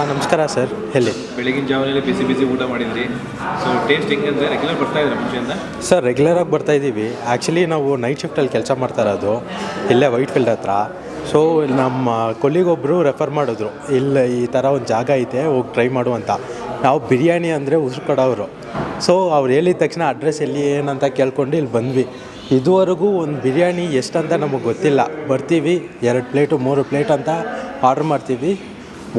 ನಮಸ್ಕಾರ ಸರ್. ಎಲ್ಲಿ ಬೆಳಗಿನ ಜಾವನಲ್ಲಿ ಬಿಸಿ ಊಟ ಮಾಡಿದ್ರಿ. ಸೊ ಟೇಸ್ಟ್ ಹೆಂಗೆ ಅಂದರೆ ರೆಗ್ಯುಲರ್ ಬರ್ತಾ ಇದ್ರೆ ಮುಂಚೆಯಿಂದ? ಸರ್ ರೆಗ್ಯುಲರಾಗಿ ಬರ್ತಾಯಿದ್ದೀವಿ. ಆ್ಯಕ್ಚುಲಿ ನಾವು ನೈಟ್ ಶಿಫ್ಟಲ್ಲಿ ಕೆಲಸ ಮಾಡ್ತಾ ಇರೋದು ಇಲ್ಲೇ ವೈಟ್ ಫೀಲ್ಡ್ ಹತ್ರ. ಸೊ ನಮ್ಮ ಕೊಲ್ಲಿಗೊಬ್ಬರು ರೆಫರ್ ಮಾಡಿದ್ರು, ಇಲ್ಲ ಈ ಥರ ಒಂದು ಜಾಗ ಐತೆ ಹೋಗಿ ಟ್ರೈ ಮಾಡು ಅಂತ. ನಾವು ಬಿರಿಯಾನಿ ಅಂದರೆ ಉಸಿರು ಕೊಡೋರು. ಸೊ ಅವ್ರು ಹೇಳಿದ ತಕ್ಷಣ ಅಡ್ರೆಸ್ ಎಲ್ಲಿ ಏನಂತ ಕೇಳ್ಕೊಂಡು ಇಲ್ಲಿ ಬಂದ್ವಿ. ಇದುವರೆಗೂ ಒಂದು ಬಿರಿಯಾನಿ ಎಷ್ಟಂತ ನಮಗೆ ಗೊತ್ತಿಲ್ಲ. ಬರ್ತೀವಿ 2 ಪ್ಲೇಟು 3 ಪ್ಲೇಟ್ ಅಂತ ಆರ್ಡ್ರ್ ಮಾಡ್ತೀವಿ,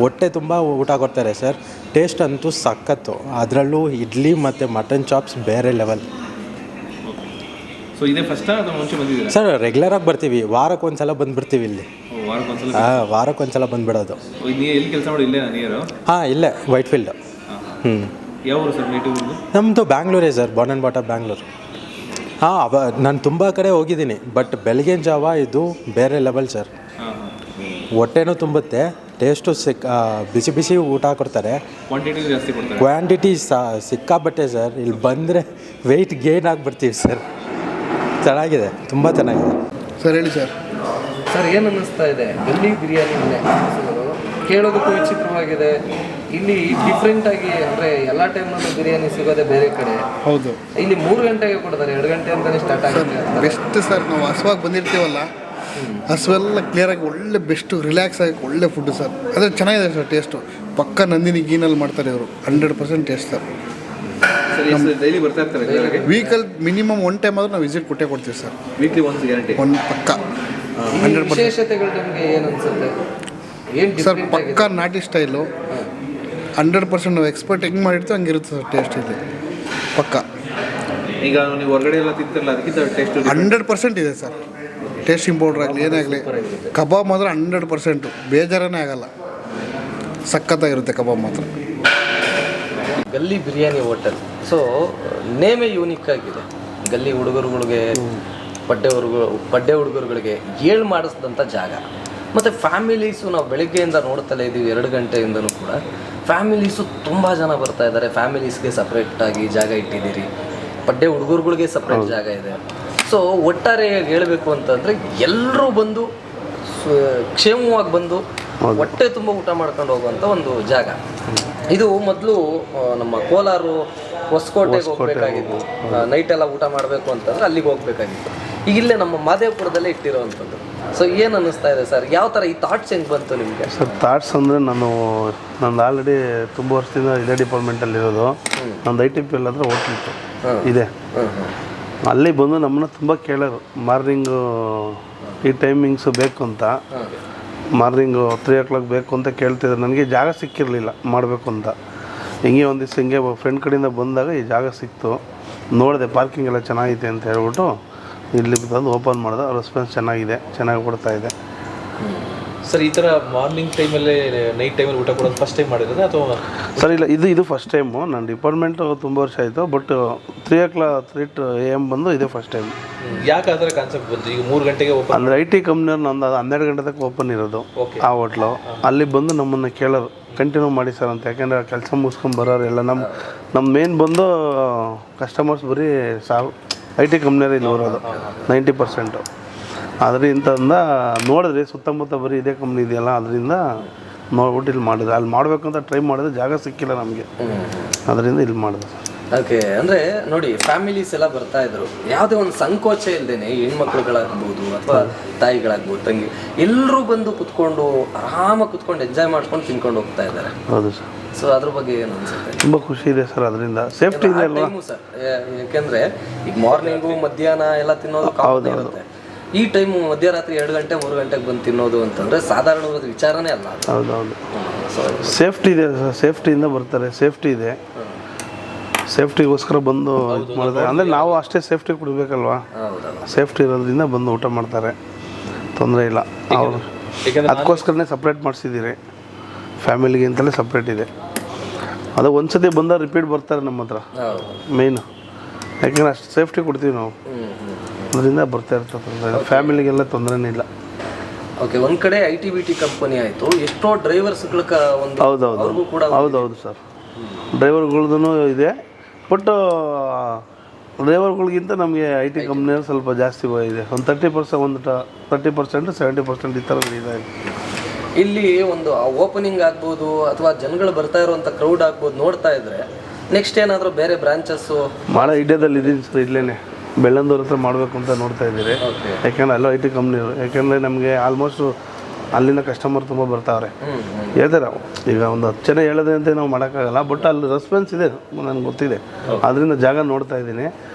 ಹೊಟ್ಟೆ ತುಂಬ ಊಟ ಕೊಡ್ತಾರೆ ಸರ್. ಟೇಸ್ಟ್ ಅಂತೂ ಸಖತ್ತು. ಅದರಲ್ಲೂ ಇಡ್ಲಿ ಮತ್ತು ಮಟನ್ ಚಾಪ್ಸ್ ಬೇರೆ ಲೆವೆಲ್. ಸೊ ಇದೇ ಫಸ್ಟಾ ಅಥವಾ ಮುಂಚೆ ಬಂದಿದ್ದೀರಾ? ಸರ್ ರೆಗ್ಯುಲರಾಗಿ ಬರ್ತೀವಿ, ವಾರಕ್ಕೆ ಒಂದು ಸಲ ಬಂದುಬಿಡ್ತೀವಿ ಇಲ್ಲಿ. ವಾರಕ್ಕೆ ಒಂದು ಸಲ ಬಂದುಬಿಡೋದು. ನೀವು ಎಲ್ಲಿ ಕೆಲಸ ಮಾಡಿ? ಇಲ್ಲೇ ನೀರು? ಹಾಂ, ಇಲ್ಲೇ ವೈಟ್ ಫೀಲ್ಡ್. ಯಾವ ಊರು ಸರ್ ನೇಟಿವ್? ನಮ್ಮದು ಬ್ಯಾಂಗ್ಳೂರೇ sir, born and bottom Bangalore. ಹಾಂ, ನಾನು ತುಂಬ ಕಡೆ ಹೋಗಿದ್ದೀನಿ, ಬಟ್ ಬೆಳಗಿನ ಜಾವ ಇದು ಬೇರೆ ಲೆವೆಲ್ ಸರ್. ಹೊಟ್ಟೆನೂ ತುಂಬುತ್ತೆ, ಟೇಸ್ಟು ಬಿಸಿ ಊಟ ಕೊಡ್ತಾರೆ. ಕ್ವಾಂಟಿಟಿ ಜಾಸ್ತಿ ಕೊಡ್ತಾರೆ. ಕ್ವಾಂಟಿಟಿ ಸಿಕ್ಕಾಬಟ್ಟೆ ಸರ್. ಇಲ್ಲಿ ಬಂದರೆ ವೆಯ್ಟ್ ಗೇನ್ ಆಗಿಬಿಡ್ತೀವಿ ಸರ್. ಚೆನ್ನಾಗಿದೆ, ತುಂಬ ಚೆನ್ನಾಗಿದೆ ಸರ್. ಹೇಳಿ ಸರ್. ಸರ್, ಏನು ಅನ್ನಿಸ್ತಾ ಇದೆ ಗಲ್ಲಿ ಬಿರಿಯಾನಿ ಕೇಳೋದಕ್ಕೂ ವಿಚಿತ್ರವಾಗಿದೆ. ಇಲ್ಲಿ ಡಿಫ್ರೆಂಟಾಗಿ ಅಂದರೆ ಎಲ್ಲ ಟೈಮ್ನಲ್ಲೂ ಬಿರಿಯಾನಿ ಸಿಗೋದೇ ಬೇರೆ ಕಡೆ. ಹೌದು, ಇಲ್ಲಿ 3 ಗಂಟೆಗೆ ಕೊಡ್ತಾರೆ, 2 ಗಂಟೆ ಅಂತಲೇ ಸ್ಟಾರ್ಟ್ ಆಗುತ್ತೆ. Best sir. ನಾವು ಹಸುವಾಗಿ ಬಂದಿರ್ತೀವಲ್ಲ, ಹಸುವೆಲ್ಲ ಕ್ಲಿಯರಾಗಿ ಒಳ್ಳೆ ಬೆಸ್ಟು ರಿಲ್ಯಾಕ್ಸ್ ಆಗಿ ಒಳ್ಳೆ ಫುಡ್ಡು ಸರ್. ಅದೇ ಚೆನ್ನಾಗಿದೆ ಸರ್ ಟೇಸ್ಟು. ಪಕ್ಕ ನಂದಿನಿ ಗೀನಲ್ಲಿ ಮಾಡ್ತಾರೆ ಇವರು. 100% ಟೇಸ್ಟ್ ಸರ್. ಡೈಲಿ ಬರ್ತಾ ಇರ್ತಾರೆ? ವೀಕಲ್ಲಿ ಮಿನಿಮಮ್ 1 ಟೈಮ್ ಆದರೂ ನಾವು ವಿಸಿಟ್ ಕೊಡ್ತೀವಿ ಸರ್. Weekly once guarantee? ಒಂದು ಪಕ್ಕ. ವಿಶೇಷತೆಗಳು ನಿಮಗೆ ಏನು ಅನ್ಸುತ್ತೆ? ಏನು ಸರ್ ಪಕ್ಕ ನಾಟಿ ಸ್ಟೈಲು. 100% ನಾವು ಎಕ್ಸ್ಪರ್ಟ್ ಹೆಂಗೆ ಮಾಡಿರ್ತೀವಿ ಹಂಗಿರುತ್ತೆ ಸರ್ ಟೇಸ್ಟ್ ಇಲ್ಲಿ ಪಕ್ಕ. ಈಗ ನೀವು ಹೊರಗಡೆ ಎಲ್ಲ ತಿಂತಿರಲ್ಲ, ಅದಕ್ಕಿಂತ ಟೇಸ್ಟ್ 100% ಇದೆ ಸರ್. ಟೇಸ್ಟಿಂಗ್ ಪೌಡ್ರ್ ಆಗಲಿ ಏನಾಗಲಿ, ಕಬಾಬ್ ಮಾತ್ರ 100% ಬೇಜಾರೇ ಆಗಲ್ಲ. ಸಖತ್ತಾಗಿರುತ್ತೆ ಕಬಾಬ್ ಮಾತ್ರ. ಗಲ್ಲಿ ಬಿರಿಯಾನಿ ಹೋಟೆಲ್. ಸೊ ನೇಮೇ ಯೂನಿಕ್ ಆಗಿದೆ. ಗಲ್ಲಿ ಹುಡುಗರುಗಳಿಗೆ, ಪಡ್ಡೆ ಹುಡುಗರುಗಳಿಗೆ ಏಳು ಮಾಡಿಸಿದಂಥ ಜಾಗ. ಮತ್ತು ಫ್ಯಾಮಿಲೀಸು ನಾವು ಬೆಳಗ್ಗೆಯಿಂದ ನೋಡ್ತಲೇ ಇದ್ದೀವಿ, 2 ಗಂಟೆಯಿಂದನೂ ಕೂಡ ಫ್ಯಾಮಿಲೀಸು ತುಂಬ ಜನ ಬರ್ತಾ ಇದ್ದಾರೆ. ಫ್ಯಾಮಿಲೀಸ್ಗೆ ಸಪ್ರೇಟಾಗಿ ಜಾಗ ಇಟ್ಟಿದ್ದೀರಿ, ಪಡ್ಡೆ ಹುಡುಗರುಗಳಿಗೆ ಸಪ್ರೇಟ್ ಜಾಗ ಇದೆ. ಸೊ ಒಟ್ಟಾರೆಯಾಗಿ ಹೇಳಬೇಕು ಅಂತಂದರೆ ಎಲ್ಲರೂ ಬಂದು ಕ್ಷೇಮವಾಗಿ ಬಂದು ಹೊಟ್ಟೆ ತುಂಬ ಊಟ ಮಾಡ್ಕೊಂಡು ಹೋಗುವಂಥ ಒಂದು ಜಾಗ ಇದು. ಮೊದಲು ನಮ್ಮ ಕೋಲಾರು ಹೊಸಕೋಟೆಗೆ ಹೋಗಬೇಕಾಗಿತ್ತು, ನೈಟೆಲ್ಲ ಊಟ ಮಾಡಬೇಕು ಅಂತಂದರೆ ಅಲ್ಲಿಗೆ ಹೋಗಬೇಕಾಗಿತ್ತು. ಈಗ ಇಲ್ಲೇ ನಮ್ಮ ಮಾದೇವಪುರದಲ್ಲೇ ಇಟ್ಟಿರೋವಂಥದ್ದು. ಸೊ ಏನು ಅನ್ನಿಸ್ತಾ ಇದೆ ಸರ್? ಯಾವ ಥರ ಈ ಥಾಟ್ಸ್ ಹೆಂಗೆ ಬಂತು ನಿಮಗೆ? ಸರ್ ಥಾಟ್ಸ್ ಅಂದರೆ ನಂದು ಆಲ್ರೆಡಿ ತುಂಬ ವರ್ಷದಿಂದ ಇದೇ ಡಿಪಾರ್ಟ್ಮೆಂಟಲ್ಲಿರೋದು. ನಂದು ITPL ಅಂದರೆ ಹೋಟ್ಲಿತ್ತು ಇದೆ. ಅಲ್ಲಿ ಬಂದು ನಮ್ಮನ್ನ ತುಂಬ ಕೇಳೋರು, ಮಾರ್ನಿಂಗು ಈ ಟೈಮಿಂಗ್ಸು ಬೇಕು ಅಂತ. ಮಾರ್ನಿಂಗು 3 o'clock ಬೇಕು ಅಂತ ಕೇಳ್ತಿದ್ರು. ನನಗೆ ಜಾಗ ಸಿಕ್ಕಿರಲಿಲ್ಲ ಮಾಡಬೇಕು ಅಂತ. ಹಿಂಗೆ ಒಂದು ದಿವಸ ಹಿಂಗೆ ಫ್ರೆಂಡ್ ಕಡೆಯಿಂದ ಬಂದಾಗ ಈ ಜಾಗ ಸಿಕ್ತು. ನೋಡಿದೆ ಪಾರ್ಕಿಂಗ್ ಎಲ್ಲ ಚೆನ್ನಾಗಿದೆ ಅಂತ ಹೇಳ್ಬಿಟ್ಟು ಇಲ್ಲಿ ತಂದು ಓಪನ್ ಮಾಡಿದೆ. ರೆಸ್ಪಾನ್ಸ್ ಚೆನ್ನಾಗಿದೆ, ಚೆನ್ನಾಗಿ ಕೊಡ್ತಾ ಇದೆ ಸರ್. ಈ ಥರ ಮಾರ್ನಿಂಗ್ ಟೈಮಲ್ಲೇ ನೈಟ್ ಟೈಮಲ್ಲಿ ಊಟ ಕೊಡೋದು ಫಸ್ಟ್ ಟೈಮ್ ಮಾಡಿರೋದು ಅಥವಾ? ಸರ್ ಇಲ್ಲ, ಇದು ಫಸ್ಟ್ ಟೈಮು. ನನ್ನ ಡಿಪಾರ್ಟ್ಮೆಂಟು ತುಂಬ ವರ್ಷ ಆಯಿತು, ಬಟ್ 3 AM ಬಂದು ಇದೇ ಫಸ್ಟ್ ಟೈಮ್. ಯಾಕೆ ಆ ಥರ ಕಾನ್ಸೆಪ್ಟ್ ಬಂತು? ಈಗ 3 ಗಂಟೆಗೆ ಓಪನ್ ಅಂದರೆ IT ಕಂಪ್ನಿಯವ್ರು ನಂದು 12 ಗಂಟೆ ತನಕ ಓಪನ್ ಇರೋದು ಆ ಹೋಟ್ಲು. ಅಲ್ಲಿ ಬಂದು ನಮ್ಮನ್ನು ಕೇಳೋರು, ಕಂಟಿನ್ಯೂ ಮಾಡಿ ಸರ್ ಅಂತ. ಯಾಕೆಂದರೆ ಕೆಲಸ ಮುಗಿಸ್ಕೊಂಡು ಬರೋರು ಎಲ್ಲ ನಮ್ಮ ಮೇನ್ ಬಂದು ಕಸ್ಟಮರ್ಸ್ ಬರೀ IT ಕಂಪ್ನಿಯವ್ರು ಇಲ್ಲಿ ಬರೋದು 90%. ಅದರಿಂದ ನೋಡಿದ್ರಿ ಸುತ್ತಮುತ್ತ ಬರೀ ಇದೇ ಕಂಪ್ನಿ ಇದೆಯಲ್ಲ, ಅದರಿಂದ ನೋಡ್ಬಿಟ್ಟು ಇಲ್ಲಿ ಮಾಡಿದೆ. ಅಲ್ಲಿ ಮಾಡಬೇಕಂತ ಟ್ರೈ ಮಾಡಿದ್ರೆ ಜಾಗ ಸಿಕ್ಕಿಲ್ಲ ನಮಗೆ, ಅದರಿಂದ ಇಲ್ಲಿ ಮಾಡಿದೆ. ಓಕೆ, ಅಂದರೆ ನೋಡಿ ಫ್ಯಾಮಿಲೀಸ್ ಎಲ್ಲ ಬರ್ತಾ ಇದ್ರು, ಯಾವುದೇ ಒಂದು ಸಂಕೋಚ ಇಲ್ಲದೇನೆ ಹೆಣ್ಮಕ್ಳುಗಳಾಗ್ಬೋದು ಅಥವಾ ತಾಯಿಗಳಾಗ್ಬೋದು, ತಂಗಿ ಎಲ್ಲರೂ ಬಂದು ಕುತ್ಕೊಂಡು ಆರಾಮಾಗಿ ಕುತ್ಕೊಂಡು ಎಂಜಾಯ್ ಮಾಡ್ಕೊಂಡು ತಿನ್ಕೊಂಡು ಹೋಗ್ತಾ ಇದ್ದಾರೆ. ಹೌದು ಸರ್. ಸೊ ಅದ್ರ ಬಗ್ಗೆ ಏನು ಅನ್ಸುತ್ತೆ? ತುಂಬ ಖುಷಿ ಇದೆ ಸರ್. ಅದರಿಂದ ಸೇಫ್ಟಿ ಇದೆ ಅಲ್ವಾ ಸರ್? ಯಾಕೆಂದರೆ ಈಗ ಮಾರ್ನಿಂಗು ಮಧ್ಯಾಹ್ನ ಎಲ್ಲ ತಿನ್ನೋದು ಇರುತ್ತೆ. ಈ ಟೈಮು ಮಧ್ಯರಾತ್ರಿ 2 ಗಂಟೆ 3 ಗಂಟೆಗೆ ಬಂದು ತಿನ್ನೋದು ಅಂತಂದರೆ ಸಾಧಾರಣವಾದ ವಿಚಾರನೇ ಅಲ್ಲ. ಹೌದೌದು. ಸೇಫ್ಟಿ ಇದೆ ಸರ್, ಸೇಫ್ಟಿಯಿಂದ ಬರ್ತಾರೆ. ಸೇಫ್ಟಿ ಇದೆ, ಸೇಫ್ಟಿಗೋಸ್ಕರ ಬಂದು ಇದು ಮಾಡ್ತಾರೆ. ಅಂದರೆ ನಾವು ಅಷ್ಟೇ ಸೇಫ್ಟಿ ಕೊಡಬೇಕಲ್ವಾ. ಸೇಫ್ಟಿ ಇರೋದ್ರಿಂದ ಬಂದು ಊಟ ಮಾಡ್ತಾರೆ, ತೊಂದರೆ ಇಲ್ಲ. ಅವರು ಅದಕ್ಕೋಸ್ಕರನೇ ಸಪ್ರೇಟ್ ಮಾಡಿಸಿದ್ದೀರಿ. ಫ್ಯಾಮಿಲಿಗೆ ಅಂತಲೇ ಸಪ್ರೇಟ್ ಇದೆ. ಅದು ಒಂದು ಸತಿ ಬಂದ ರಿಪೀಟ್ ಬರ್ತಾರೆ ನಮ್ಮ ಹತ್ರ ಮೇಯ್ನು. ಯಾಕೆಂದರೆ ಅಷ್ಟು ಸೇಫ್ಟಿ ಕೊಡ್ತೀವಿ ನಾವು, ಅದರಿಂದ ಬರ್ತಾ ಇರ್ತದೆ. ಫ್ಯಾಮಿಲಿಗೆಲ್ಲ ತೊಂದರೆನೇ ಇಲ್ಲ. ಓಕೆ, ಒಂದು ಕಡೆ ITBT ಕಂಪನಿ ಆಯಿತು, ಎಷ್ಟೋ ಡ್ರೈವರ್ಸ್ಗಳ ಒಂದು ಹೌದೌದು ಕೂಡ ಹೌದೌದು ಸರ್. ಡ್ರೈವರ್ಗಳ್ದು ಇದೆ, ಬಟ್ ಡ್ರೈವರ್ಗಳಿಗಿಂತ ನಮಗೆ IT ಕಂಪ್ನಿಯಲ್ಲಿ ಸ್ವಲ್ಪ ಜಾಸ್ತಿ ಇದೆ. ಒಂದು 30%, 70% ಈ ಥರ ಇದೆ. ಇಲ್ಲಿ ಒಂದು ಓಪನಿಂಗ್ ಆಗ್ಬೋದು ಅಥವಾ ಜನಗಳು ಬರ್ತಾ ಇರುವಂಥ ಕ್ರೌಡ್ ಆಗ್ಬೋದು ನೋಡ್ತಾ ಇದ್ರೆ ನೆಕ್ಸ್ಟ್ ಏನಾದರೂ ಬೇರೆ ಬ್ರಾಂಚಸ್ಸು ಮಾಡೋ ಐಡಿಯಾದಲ್ಲಿ ಇದ್ದೀನಿ ಸರ್. ಇಲ್ಲೇ ಬೆಳ್ಳಂದೂರ ಹತ್ರ ಮಾಡಬೇಕು ಅಂತ ನೋಡ್ತಾ ಇದ್ದೀರಿ. ಯಾಕೆಂದರೆ ಅಲ್ಲೂ IT ಕಂಪ್ನಿರು, ಯಾಕೆಂದರೆ ನಮಗೆ ಆಲ್ಮೋಸ್ಟು ಅಲ್ಲಿನ ಕಸ್ಟಮರ್ ತುಂಬ ಬರ್ತಾವ್ರೆ. ಹೇಳ್ತಾರೆ ಈಗ ಒಂದು 10 ಜನ ಹೇಳೋದೆ ಅಂತ ನಾವು ಮಾಡೋಕ್ಕಾಗಲ್ಲ, ಬಟ್ ಅಲ್ಲಿ ರೆಸ್ಪಾನ್ಸ್ ಇದೆ ನನಗೆ ಗೊತ್ತಿದೆ. ಅದರಿಂದ ಜಾಗ ನೋಡ್ತಾ ಇದ್ದೀನಿ.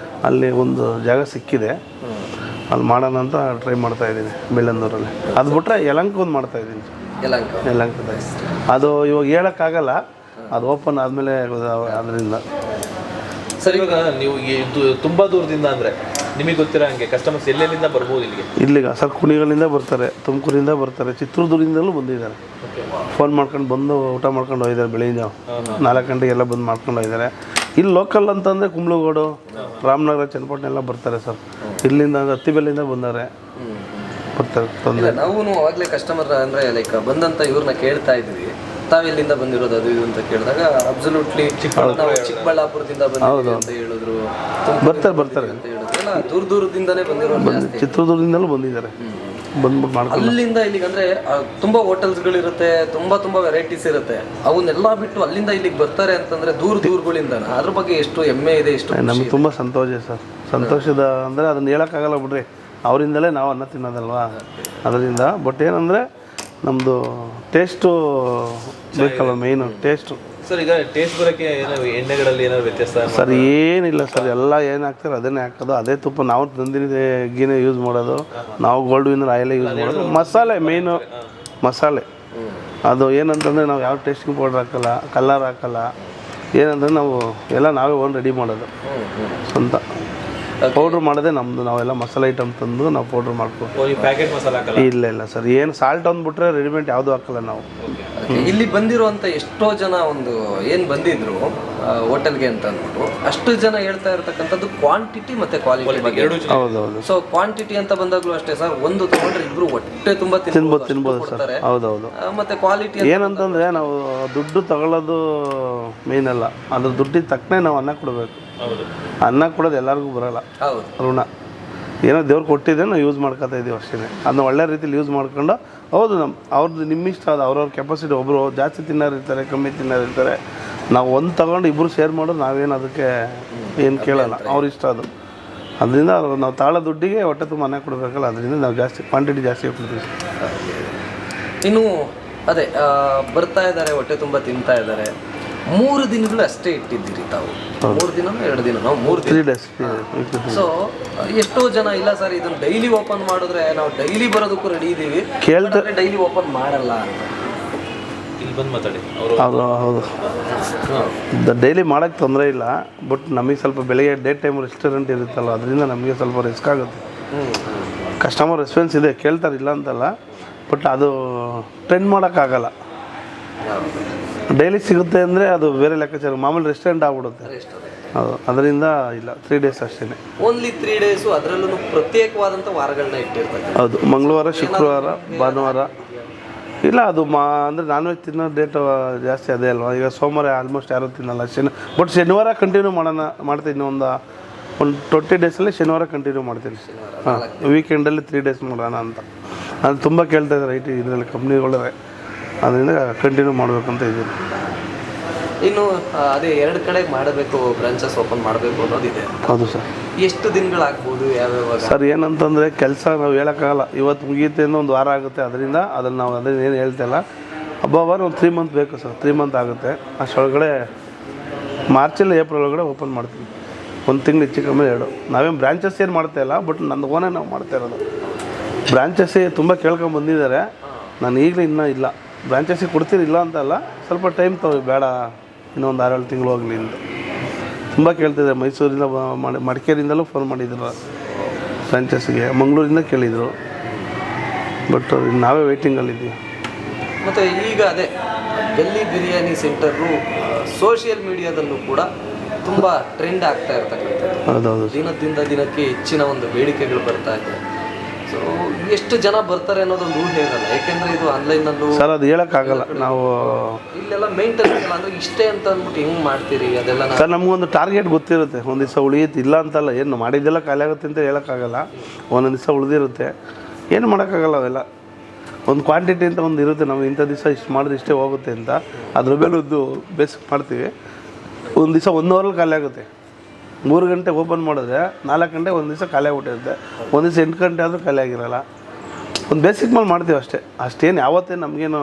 ಅಲ್ಲಿ ಒಂದು ಜಾಗ ಸಿಕ್ಕಿದೆ, ಅಲ್ಲಿ ಮಾಡೋಣ ಅಂತ ಟ್ರೈ ಮಾಡ್ತಾ ಇದ್ದೀನಿ ಬೆಳ್ಳಂದೂರಲ್ಲಿ. ಅದು ಬಿಟ್ಟರೆ ಯಲಂಕ ಒಂದು ಮಾಡ್ತಾ ಇದ್ದೀನಿ. ಯಲಂಕದ ಅದು ಇವಾಗ ಹೇಳೋಕ್ಕಾಗಲ್ಲ, ಅದು ಓಪನ್ ಆದಮೇಲೆ ಅದರಿಂದ. ಸರ್ ಇವಾಗ ನೀವು ತುಂಬ ದೂರದಿಂದ ಅಂದರೆ ನಿಮಗೆ ಗೊತ್ತಿರೋ ಹಂಗೆ ಕಸ್ಟಮರ್ಸ್ ಎಲ್ಲೆಲ್ಲಿಂದ ಬರ್ಬೋದು ಇಲ್ಲಿಗೆ ಸರ್ ಕುಣಿಗಲ್ಲಿಂದ ಬರ್ತಾರೆ, ತುಮಕೂರಿಂದ ಬರ್ತಾರೆ, ಚಿತ್ರದುರ್ಗದಿಂದಲೂ ಬಂದಿದ್ದಾರೆ. ಫೋನ್ ಮಾಡ್ಕೊಂಡು ಬಂದು ಊಟ ಮಾಡ್ಕೊಂಡು ಹೋಗಿದ್ದಾರೆ. ಬೆಳಿಗ್ಗೆ 4 ಗಂಟೆಗೆಲ್ಲ ಬಂದು ಮಾಡ್ಕೊಂಡು ಹೋಗಿದ್ದಾರೆ. ಇಲ್ಲಿ ಲೋಕಲ್ ಅಂತಂದರೆ ಕುಂಬ್ಳಗೋಡು, ರಾಮನಗರ, ಚನ್ನಪಟ್ಟಣ ಎಲ್ಲ ಬರ್ತಾರೆ ಸರ್. ಇಲ್ಲಿಂದ ಹತ್ತಿಬೆಲ್ಲಿಂದ ಬಂದಾರೆ ಬರ್ತಾರೆ. ತೊಂದರೆ ನಾವು ಅವಾಗಲೇ ಕಸ್ಟಮರ್ ಅಂದರೆ ಲೈಕ್ ಬಂದಂಥ ಇವ್ರನ್ನ ಕೇಳ್ತಾ ಇದ್ವಿ, ತಾವೆಲ್ಲಿಂದ ಬಂದಿರೋದು ಅದು ಇದು ಅಂತ ಕೇಳಿದಾಗ ಅಬ್ಸಲ್ಯೂಟ್ಲಿ ನಾವು ಚಿಕ್ಕಬಳ್ಳಾಪುರದಿಂದ ಬಂದಿದ್ದೀವಿ ಅಂತ ಹೇಳಿದ್ರು, ಬರ್ತಾರೆ ಅಂತ ಹೇಳಿದ್ರು. ಎಲ್ಲ ದೂರದಿಂದನೇ ಬಂದಿರೋರು ಜಾಸ್ತಿ. ಚಿತ್ರದುರ್ಗದಿಂದಲೂ ಬಂದಿದ್ದಾರೆ. ಬಂದ್ಬಿಟ್ಟು ಮಾಡ್ಕೊಂಡು ಅಲ್ಲಿಂದ ಇಲ್ಲಿಗೆ ಅಂದರೆ ತುಂಬ ಹೋಟೆಲ್ಸ್ಗಳಿರುತ್ತೆ, ತುಂಬ ವೆರೈಟೀಸ್ ಇರುತ್ತೆ. ಅವನ್ನೆಲ್ಲ ಬಿಟ್ಟು ಅಲ್ಲಿಂದ ಇಲ್ಲಿಗೆ ಬರ್ತಾರೆ ಅಂತಂದರೆ ದೂರಗಳಿಂದ ಅದ್ರ ಬಗ್ಗೆ ಎಷ್ಟು ಹೆಮ್ಮೆ ಇದೆ, ಎಷ್ಟು ನಮಗೆ ತುಂಬ ಸಂತೋಷ ಸರ್. ಸಂತೋಷದ ಅಂದರೆ ಅದನ್ನು ಹೇಳೋಕ್ಕಾಗಲ್ಲ ಬಿಡ್ರಿ, ಅವರಿಂದಲೇ ನಾವು ಅನ್ನ ತಿನ್ನೋದಲ್ವಾ, ಅದರಿಂದ. ಬಟ್ ಏನಂದರೆ ನಮ್ಮದು ಟೇಸ್ಟು ಬೇಕಲ್ಲ, ಮೇಯ್ನು ಟೇಸ್ಟು. ಸರ್ ಈಗ ಟೇಸ್ಟ್ ಬರೋಕ್ಕೆ ಏನೋ ಎಣ್ಣೆಗಳಲ್ಲಿ ಏನಾದ್ರು ವ್ಯತ್ಯಾಸ? ಸರ್ ಏನಿಲ್ಲ ಸರ್, ಎಲ್ಲ ಏನು ಹಾಕ್ತಾರೆ ಅದನ್ನೇ ಹಾಕೋದು, ಅದೇ ತುಪ್ಪ. ನಾವು ನಂದಿನಿ ಗೀನೇ ಯೂಸ್ ಮಾಡೋದು, ನಾವು ಗೋಲ್ಡ್ ವಿನ್ನರ್ ಆಯಿಲೇ ಯೂಸ್ ಮಾಡೋದು. ಮಸಾಲೆ ಮೇಯ್ನು, ಮಸಾಲೆ ಅದು ಏನಂತಂದರೆ ನಾವು ಯಾವ ಟೇಸ್ಟಿಂಗ್ ಪೌಡ್ರ್ ಹಾಕಲ್ಲ, ಕಲರ್ ಹಾಕಲ್ಲ. ಏನಂದರೆ ನಾವು ಎಲ್ಲ ನಾವೇ ಓನ್ ರೆಡಿ ಮಾಡೋದು ಸ್ವಂತ. ಪೌಡ್ರ್ ಮಾಡೋದೇ ನಮ್ಮದು. ನಾವೆಲ್ಲ ಮಸಾಲೆ ಐಟಮ್ ತಂದು ನಾವು ಪೌಡ್ರ್ ಮಾಡ್ಕೊಡ್ತೀವಿ. ಪ್ಯಾಕೆಟ್ ಮಸಾಲ ಹಾಕಲ್ಲ? ಇಲ್ಲ ಸರ್, ಏನು ಸಾಲ್ಟ್ ಅಂದ್ಬಿಟ್ರೆ ರೆಡಿಮೇಡ್ ಯಾವುದೂ ಹಾಕಲ್ಲ ನಾವು. ಇಲ್ಲಿ ಬಂದಿರುವಂಥ ಎಷ್ಟೋ ಜನ ಒಂದು ಏನು ಬಂದಿದ್ರು ಹೋಟೆಲ್ಗೆ ಅಂತ ಅಂದ್ಬಿಟ್ಟು ಅಷ್ಟು ಜನ ಹೇಳ್ತಾ ಇರ್ತಕ್ಕಂಥದ್ದು ಕ್ವಾಂಟಿಟಿ ಮತ್ತು ಕ್ವಾಲಿಟಿ ಬಗ್ಗೆ. ಹೌದೌದು. ಸೊ ಕ್ವಾಂಟಿಟಿ ಅಂತ ಬಂದಾಗಲೂ ಅಷ್ಟೇ ಸರ್, ಒಂದು ತೊಗೊಂಡ್ರೆ ಇಬ್ರು ಹೊಟ್ಟೆ ತುಂಬ ತಿನ್ಬೋದು ಸರ್. ಹೌದೌದು. ಮತ್ತು ಕ್ವಾಲಿಟಿ ಏನಂತಂದರೆ ನಾವು ದುಡ್ಡು ತಗೊಳ್ಳೋದು ಮೇನ್ ಅಲ್ಲ, ಅದ್ರ ದುಡ್ಡಿಗೆ ತಕ್ಕನೆ ನಾವು ಅನ್ನ ಕೊಡಬೇಕು. ಅನ್ನ ಕೊಡೋದು ಎಲ್ಲರಿಗೂ ಬರೋಲ್ಲ, ಋಣ. ಏನೋ ದೇವ್ರು ಕೊಟ್ಟಿದ್ರೆ ನಾವು ಯೂಸ್ ಮಾಡ್ಕೊತಾ ಇದ್ದೀವಿ ಅಷ್ಟೇ. ಅದನ್ನ ಒಳ್ಳೆ ರೀತಿಲಿ ಯೂಸ್ ಮಾಡ್ಕೊಂಡು, ಹೌದು ಅವ್ರದ್ದು ನಿಮ್ಮ ಇಷ್ಟ, ಅದು ಅವ್ರವ್ರ ಕೆಪಾಸಿಟಿ. ಒಬ್ಬರು ಜಾಸ್ತಿ ತಿನ್ನೋರು ಇರ್ತಾರೆ, ಕಮ್ಮಿ ತಿನ್ನೋರು ಇರ್ತಾರೆ. ನಾವು ಒಂದು ತಗೊಂಡು ಇಬ್ಬರು ಶೇರ್ ಮಾಡೋದು, ನಾವೇನು ಅದಕ್ಕೆ ಏನು ಕೇಳೋಲ್ಲ, ಅವ್ರ ಇಷ್ಟ ಅದು. ಅದರಿಂದ ನಾವು ತಾಳೋ ದುಡ್ಡಿಗೆ ಹೊಟ್ಟೆ ತುಂಬ ಅನ್ನ ಕೊಡಬೇಕಲ್ಲ, ಅದರಿಂದ ನಾವು ಜಾಸ್ತಿ ಕ್ವಾಂಟಿಟಿ ಜಾಸ್ತಿ ಕೊಡ್ತೀವಿ. ಇನ್ನು ಅದೇ ಬರ್ತಾ ಇದ್ದಾರೆ, ಹೊಟ್ಟೆ ತುಂಬ ತಿಂತಾ ಇದ್ದಾರೆ. 3 ದಿನಗಳು ಅಷ್ಟೇ ಇಟ್ಟಿದ್ದೀರಿ ತಾವು? 3 ದಿನ 2 ದಿನ? ನಾವು 3 days. ಸೊ ಎಷ್ಟೋ ಜನ ಇಲ್ಲ ಸರ್ ಇದನ್ನು ಡೈಲಿ ಓಪನ್ ಮಾಡಿದ್ರೆ ನಾವು ಡೈಲಿ ಬರೋದಕ್ಕೂ ರೆಡಿ ಇದ್ದೀವಿ, ಕೇಳ್ತಾರೆ ಡೈಲಿ ಓಪನ್ ಮಾಡಲ್ಲ ಅಂತ. ಇಲ್ಲಿ ಬಂದು ಮಾತಾಡಿ. ಹೌದು, ಡೈಲಿ ಮಾಡೋಕ್ಕೆ ತೊಂದರೆ ಇಲ್ಲ. ಬಟ್ ನಮಗೆ ಸ್ವಲ್ಪ ಬೆಳಗ್ಗೆ ಡೇ ಟೈಮ್ ರೆಸ್ಟೋರೆಂಟ್ ಇರುತ್ತಲ್ಲ, ಅದರಿಂದ ನಮಗೆ ಸ್ವಲ್ಪ ರಿಸ್ಕ್ ಆಗುತ್ತೆ. ಕಸ್ಟಮರ್ ರೆಸ್ಪಾನ್ಸ್ ಇದೆ, ಕೇಳ್ತಾರೆ ಇಲ್ಲ ಅಂತಲ್ಲ, ಬಟ್ ಅದು ಟ್ರೆಂಡ್ ಮಾಡೋಕ್ಕಾಗಲ್ಲ. ಡೈಲಿ ಸಿಗುತ್ತೆ ಅಂದರೆ ಅದು ಬೇರೆ ಲೆಕ್ಕಾಚಾರ, ಮಾಮೂಲಿ ರೆಸ್ಟೋರೆಂಟ್ ಆಗ್ಬಿಡುತ್ತೆ. ಹೌದು, ಅದರಿಂದ ಇಲ್ಲ, 3 days ಅಷ್ಟೇ. ಓನ್ಲಿ 3 days, ಅದರಲ್ಲೂ ಪ್ರತ್ಯೇಕವಾದಂಥ ವಾರಗಳನ್ನ ಇಟ್ಟಿರ್ತಾರೆ. ಹೌದು, ಮಂಗಳವಾರ, ಶುಕ್ರವಾರ, ಭಾನುವಾರ ಇಲ್ಲ. ಅದು ಅಂದರೆ ನಾನ್ ವೆಜ್ ತಿನ್ನೋ ಡೇಟ್ ಜಾಸ್ತಿ ಅದೇ ಅಲ್ವಾ. ಈಗ ಸೋಮವಾರ ಆಲ್ಮೋಸ್ಟ್ ಯಾರೂ ತಿನ್ನಲ್ಲ. ಬಟ್ ಶನಿವಾರ ಕಂಟಿನ್ಯೂ ಮಾಡ್ತೀನಿ. ಒಂದು 20 daysಲ್ಲಿ ಶನಿವಾರ ಕಂಟಿನ್ಯೂ ಮಾಡ್ತೀನಿ. ಹಾಂ, ವೀಕೆಂಡಲ್ಲಿ 3 days ಮಾಡೋಣ ಅಂತ. ಅದು ತುಂಬ ಕೇಳ್ತಾ ಇದ್ದಾರೆ ಇದರಲ್ಲಿ ಕಂಪ್ನಿಗಳೇ, ಅದರಿಂದ ಕಂಟಿನ್ಯೂ ಮಾಡಬೇಕಂತ ಇದ್ದೀನಿ. ಇನ್ನು ಅದೇ 2 ಕಡೆ ಮಾಡಬೇಕು, ಬ್ರಾಂಚಸ್ ಓಪನ್ ಮಾಡಬೇಕು ಅನ್ನೋದಿದೆ. ಹೌದು ಸರ್. ಎಷ್ಟು ದಿನಗಳಾಗ್ಬೋದು, ಯಾವ್ಯಾವ? ಸರ್ ಏನಂತಂದರೆ ಕೆಲಸ ನಾವು ಹೇಳೋಕ್ಕಾಗಲ್ಲ. ಇವತ್ತು ಮುಗಿಯುತ್ತೆ ಅನ್ನೋ 1 ವಾರ ಆಗುತ್ತೆ. ಅದರಿಂದ ಅದನ್ನು ನಾವು ಏನು ಹೇಳ್ತಾಯಿಲ್ಲ. ಹಬ್ಬವಾರ ಒಂದು 3 months ಬೇಕು ಸರ್. 3 months ಆಗುತ್ತೆ. ಅಷ್ಟೊಳಗಡೆ ಮಾರ್ಚಲ್ಲಿ ಏಪ್ರಿಲ್ ಒಳಗಡೆ ಓಪನ್ ಮಾಡ್ತೀವಿ. 1 ತಿಂಗಳು ಹೆಚ್ಚು ಕಮ್ಮಿ 2. ನಾವೇನು ಬ್ರಾಂಚಸ್ ಏನು ಮಾಡ್ತಾಯಿಲ್ಲ, ಬಟ್ ನಂದು ಓನೇ ನಾವು ಮಾಡ್ತಾ ಇರೋದು. ಬ್ರಾಂಚಸ್ಸೇ ತುಂಬ ಕೇಳ್ಕೊಂಬಂದಿದ್ದಾರೆ. ನಾನು ಈಗಲೇ ಇನ್ನೂ ಇಲ್ಲ, ಬ್ರಾಂಚಸ್ಸಿಗೆ ಕೊಡ್ತೀನಿ ಇಲ್ಲ ಅಂತಲ್ಲ, ಸ್ವಲ್ಪ ಟೈಮ್ ತಗೋ, ಬೇಡ ಇನ್ನೊಂದು 6-7 ತಿಂಗಳು ಹೋಗಲಿ ಅಂತ ತುಂಬ ಕೇಳ್ತಿದ್ದಾರೆ. ಮೈಸೂರಿಂದ ಮಡಿಕೇರಿಯಿಂದಲೂ ಫೋನ್ ಮಾಡಿದ್ರು ಬ್ರಾಂಚಸ್ಸಿಗೆ, ಮಂಗಳೂರಿಂದ ಕೇಳಿದರು. ಬಟ್ ನಾವೇ ವೆಯ್ಟಿಂಗಲ್ಲಿದ್ದೀವಿ. ಮತ್ತು ಈಗ ಅದೇ ಗಲ್ಲಿ ಬಿರಿಯಾನಿ ಸೆಂಟರು ಸೋಷಿಯಲ್ ಮೀಡಿಯಾದಲ್ಲೂ ಕೂಡ ತುಂಬ ಟ್ರೆಂಡ್ ಆಗ್ತಾ ಇರ್ತಕ್ಕಂಥದ್ದು. ಹೌದೌದು. ದಿನದಿಂದ ದಿನಕ್ಕೆ ಹೆಚ್ಚಿನ ಒಂದು ಬೇಡಿಕೆಗಳು ಬರ್ತಾ ಇದೆ. ಸೊ ಎಷ್ಟು ಜನ ಬರ್ತಾರೆ ಅನ್ನೋದೊಂದು ಊಹೆ ಇರಲ್ಲ, ಯಾಕೆಂದರೆ ಇದು ಆನ್ಲೈನಲ್ಲೂ ಸರ್ ಅದು ಹೇಳೋಕ್ಕಾಗಲ್ಲ. ನಾವು ಇಲ್ಲೆಲ್ಲ ಮೇಂಟೆನೆನ್ಸ್ ಇಲ್ಲ ಅಂದರೆ ಇಷ್ಟೇ ಅಂತ ಅಂದ್ಬಿಟ್ಟು ಹೆಂಗೆ ಮಾಡ್ತೀರಿ ಅದೆಲ್ಲ? ಸರ್ ನಮಗೊಂದು ಟಾರ್ಗೆಟ್ ಗೊತ್ತಿರುತ್ತೆ. ಒಂದು ದಿವಸ ಉಳಿಯುತ್ತೆ, ಇಲ್ಲ ಅಂತಲ್ಲ. ಏನು ಮಾಡಿದ್ದೆಲ್ಲ ಖಾಲಿ ಆಗುತ್ತೆ ಅಂತ ಹೇಳೋಕ್ಕಾಗಲ್ಲ. ಒಂದೊಂದು ದಿವಸ ಉಳಿದಿರುತ್ತೆ, ಏನು ಮಾಡೋಕ್ಕಾಗಲ್ಲ. ಅವೆಲ್ಲ ಒಂದು ಕ್ವಾಂಟಿಟಿ ಅಂತ ಒಂದು ಇರುತ್ತೆ, ನಾವು ಇಂಥ ದಿವಸ ಇಷ್ಟು ಮಾಡಿದ್ರೆ ಇಷ್ಟೇ ಹೋಗುತ್ತೆ ಅಂತ. ಅದ್ರ ಮೇಲೆ ಒಂದು ಬೇಸಿಕ್ ಮಾಡ್ತೀವಿ. ಒಂದು ದಿವಸ 1 ಅವರಲ್ಲಿ ಖಾಲಿ ಆಗುತ್ತೆ. 3 ಗಂಟೆ ಓಪನ್ ಮಾಡಿದ್ರೆ 4 ಗಂಟೆ ಒಂದು ದಿವಸ ಖಾಲಿ ಆಗಿಬಿಟ್ಟಿರುತ್ತೆ. ಒಂದು ದಿವಸ 8 ಗಂಟೆ ಆದರೂ ಖಾಲಿ ಆಗಿರಲ್ಲ. ಒಂದು ಬೇಸಿಕ್ ಮೇಲೆ ಮಾಡ್ತೀವಿ ಅಷ್ಟೇ. ಅಷ್ಟೇನು ಯಾವತ್ತೇ ನಮಗೇನು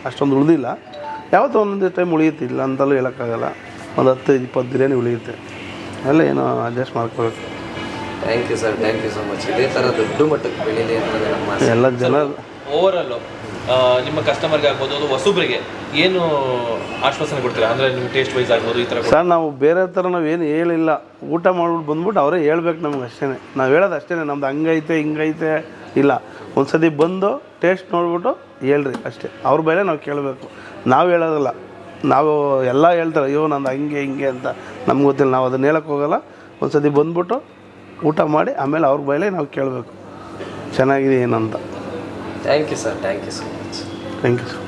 ಅಷ್ಟೊಂದು ಉಳಿದಿಲ್ಲ. ಯಾವತ್ತೂ ಒಂದೊಂದು ಟೈಮ್ ಉಳಿಯುತ್ತೆ, ಇಲ್ಲ ಅಂತಲೂ ಹೇಳೋಕ್ಕಾಗಲ್ಲ. ಒಂದು 10-20 ಬಿರಿಯಾನಿ ಉಳಿಯುತ್ತೆ, ಎಲ್ಲ ಏನೋ ಅಡ್ಜಸ್ಟ್ ಮಾಡ್ಕೋಬೇಕು. Thank you sir, thank you so much. ಇದೇ ಥರ ದೊಡ್ಡ ಮಟ್ಟಕ್ಕೆ ಬೆಳೀಲಿ ಅನ್ನೋದು ನಮ್ಮ ಆಸೆ. ಎಲ್ಲ ಜನ ಓವರಾಲು ನಿಮ್ಮ ಕಸ್ಟಮರ್ಗೆ ಆಗ್ಬೋದು, ಅದು ಹೊಸಬ್ರಿಗೆ ಏನು ಆಶ್ವಾಸನೆ ಕೊಡ್ತೀರಾ? ಅಂದರೆ ನಿಮ್ಮ ಟೇಸ್ಟ್ ವೈಸ್ ಆಗ್ಬೋದು ಈ ಥರ. ಸರ್ ನಾವು ಬೇರೆ ಥರ ನಾವೇನು ಹೇಳಿಲ್ಲ. ಊಟ ಮಾಡ್ಬಿಟ್ಟು ಬಂದ್ಬಿಟ್ಟು ಅವರೇ ಹೇಳ್ಬೇಕು ನಮ್ಗೆ ಅಷ್ಟೇ. ನಾವು ಹೇಳೋದು ಅಷ್ಟೇ, ನಮ್ದು ಹಂಗೈತೆ ಹಿಂಗೈತೆ ಇಲ್ಲ. ಒಂದು ಸತಿ ಬಂದು ಟೇಸ್ಟ್ ನೋಡ್ಬಿಟ್ಟು ಹೇಳ್ರಿ ಅಷ್ಟೇ. ಅವ್ರ ಬೆಲೆ ನಾವು ಕೇಳಬೇಕು, ನಾವು ಹೇಳೋದಲ್ಲ. ನಾವು ಎಲ್ಲ ಹೇಳ್ತಾರೆ ಅಯ್ಯೋ ನಂದು ಹಂಗೆ ಹಿಂಗೆ ಅಂತ, ನಮ್ಗೆ ಗೊತ್ತಿಲ್ಲ. ನಾವು ಅದನ್ನ ಹೇಳೋಕ್ಕೆ ಹೋಗೋಲ್ಲ. ಒಂದು ಸತಿ ಬಂದ್ಬಿಟ್ಟು ಊಟ ಮಾಡಿ ಆಮೇಲೆ ಅವ್ರ ಬೆಲೆ ನಾವು ಕೇಳಬೇಕು ಚೆನ್ನಾಗಿದೆ ಏನಂತ. Thank you sir, thank you so much. Thank you sir.